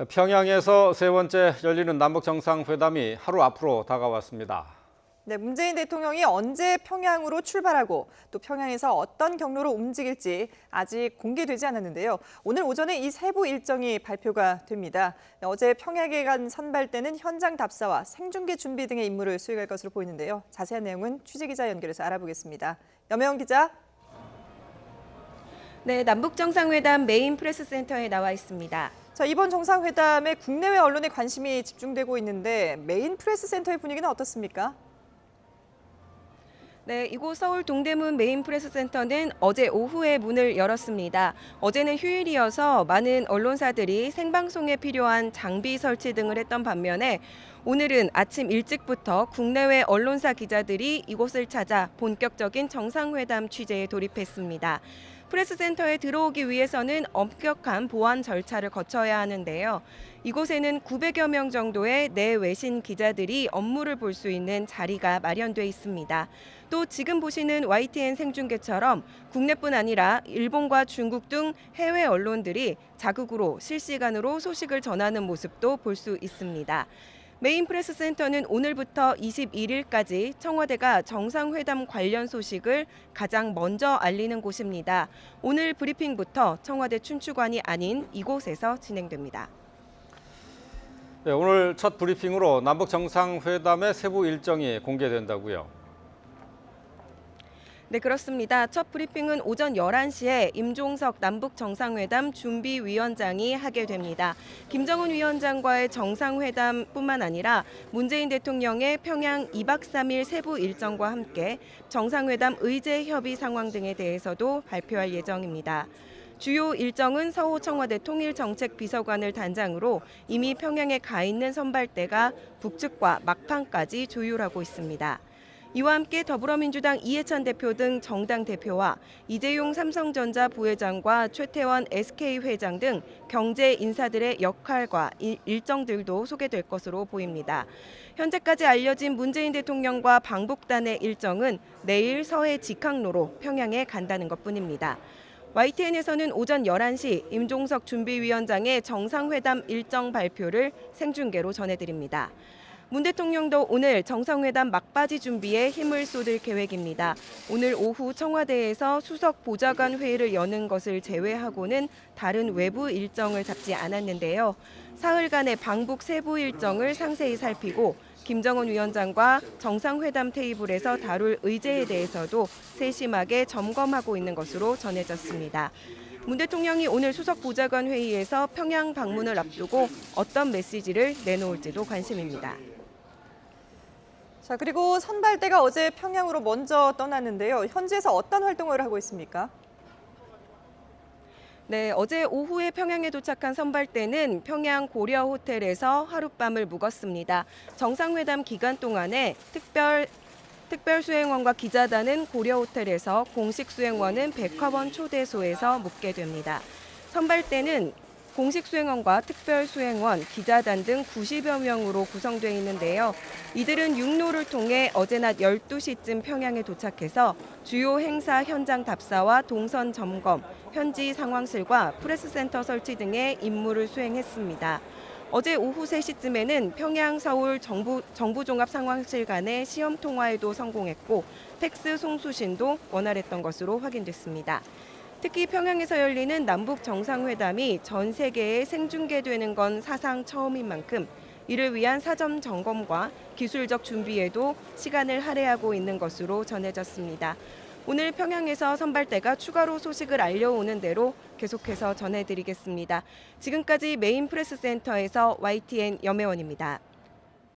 평양에서 세 번째 열리는 남북 정상회담이 하루 앞으로 다가왔습니다. 네, 문재인 대통령이 언제 평양으로 출발하고 또 평양에서 어떤 경로로 움직일지 아직 공개되지 않았는데요. 오늘 오전에 이 세부 일정이 발표가 됩니다. 어제 평양에 간 선발대는 현장 답사와 생중계 준비 등의 임무를 수행할 것으로 보이는데요. 자세한 내용은 취재기자 연결해서 알아보겠습니다. 염혜원 기자. 네, 남북 정상회담 메인 프레스센터에 나와 있습니다. 자, 이번 정상회담에 국내외 언론의 관심이 집중되고 있는데 메인 프레스센터의 분위기는 어떻습니까? 네, 이곳 서울 동대문 메인 프레스센터는 어제 오후에 문을 열었습니다. 어제는 휴일이어서 많은 언론사들이 생방송에 필요한 장비 설치 등을 했던 반면에 오늘은 아침 일찍부터 국내외 언론사 기자들이 이곳을 찾아 본격적인 정상회담 취재에 돌입했습니다. 프레스센터에 들어오기 위해서는 엄격한 보안 절차를 거쳐야 하는데요. 이곳에는 900여 명 정도의 내외신 기자들이 업무를 볼 수 있는 자리가 마련돼 있습니다. 또 지금 보시는 YTN 생중계처럼 국내뿐 아니라 일본과 중국 등 해외 언론들이 자국으로 실시간으로 소식을 전하는 모습도 볼 수 있습니다. 메인 프레스센터는 오늘부터 21일까지 청와대가 정상회담 관련 소식을 가장 먼저 알리는 곳입니다. 오늘 브리핑부터 청와대 춘추관이 아닌 이곳에서 진행됩니다. 네, 오늘 첫 브리핑으로 남북 정상회담의 세부 일정이 공개된다고요. 네, 그렇습니다. 첫 브리핑은 오전 11시에 임종석 남북 정상회담 준비위원장이 하게 됩니다. 김정은 위원장과의 정상회담뿐만 아니라 문재인 대통령의 평양 2박 3일 세부 일정과 함께 정상회담 의제 협의 상황 등에 대해서도 발표할 예정입니다. 주요 일정은 서호 청와대 통일정책비서관을 단장으로 이미 평양에 가 있는 선발대가 북측과 막판까지 조율하고 있습니다. 이와 함께 더불어민주당 이해찬 대표 등 정당 대표와 이재용 삼성전자 부회장과 최태원 SK 회장 등 경제 인사들의 역할과 일정들도 소개될 것으로 보입니다. 현재까지 알려진 문재인 대통령과 방북단의 일정은 내일 서해 직항로로 평양에 간다는 것뿐입니다. YTN에서는 오전 11시 임종석 준비위원장의 정상회담 일정 발표를 생중계로 전해드립니다. 문 대통령도 오늘 정상회담 막바지 준비에 힘을 쏟을 계획입니다. 오늘 오후 청와대에서 수석 보좌관 회의를 여는 것을 제외하고는 다른 외부 일정을 잡지 않았는데요. 사흘간의 방북 세부 일정을 상세히 살피고 김정은 위원장과 정상회담 테이블에서 다룰 의제에 대해서도 세심하게 점검하고 있는 것으로 전해졌습니다. 문 대통령이 오늘 수석 보좌관 회의에서 평양 방문을 앞두고 어떤 메시지를 내놓을지도 관심입니다. 자, 그리고 선발대가 어제 평양으로 먼저 떠났는데요. 현지에서 어떤 활동을 하고 있습니까? 네, 어제 오후에 평양에 도착한 선발대는 평양 고려 호텔에서 하룻밤을 묵었습니다. 정상회담 기간 동안에 특별 수행원과 기자단은 고려 호텔에서, 공식 수행원은 백화원 초대소에서 묵게 됩니다. 선발대는 공식 수행원과 특별 수행원, 기자단 등 90여 명으로 구성되어 있는데요. 이들은 육로를 통해 어제 낮 12시쯤 평양에 도착해서 주요 행사 현장 답사와 동선 점검, 현지 상황실과 프레스센터 설치 등의 임무를 수행했습니다. 어제 오후 3시쯤에는 평양 서울 정부종합상황실 간의 시험 통화에도 성공했고 팩스 송수신도 원활했던 것으로 확인됐습니다. 특히 평양에서 열리는 남북 정상회담이 전 세계에 생중계되는 건 사상 처음인 만큼 이를 위한 사전 점검과 기술적 준비에도 시간을 할애하고 있는 것으로 전해졌습니다. 오늘 평양에서 선발대가 추가로 소식을 알려오는 대로 계속해서 전해드리겠습니다. 지금까지 메인 프레스센터에서 YTN 염혜원입니다.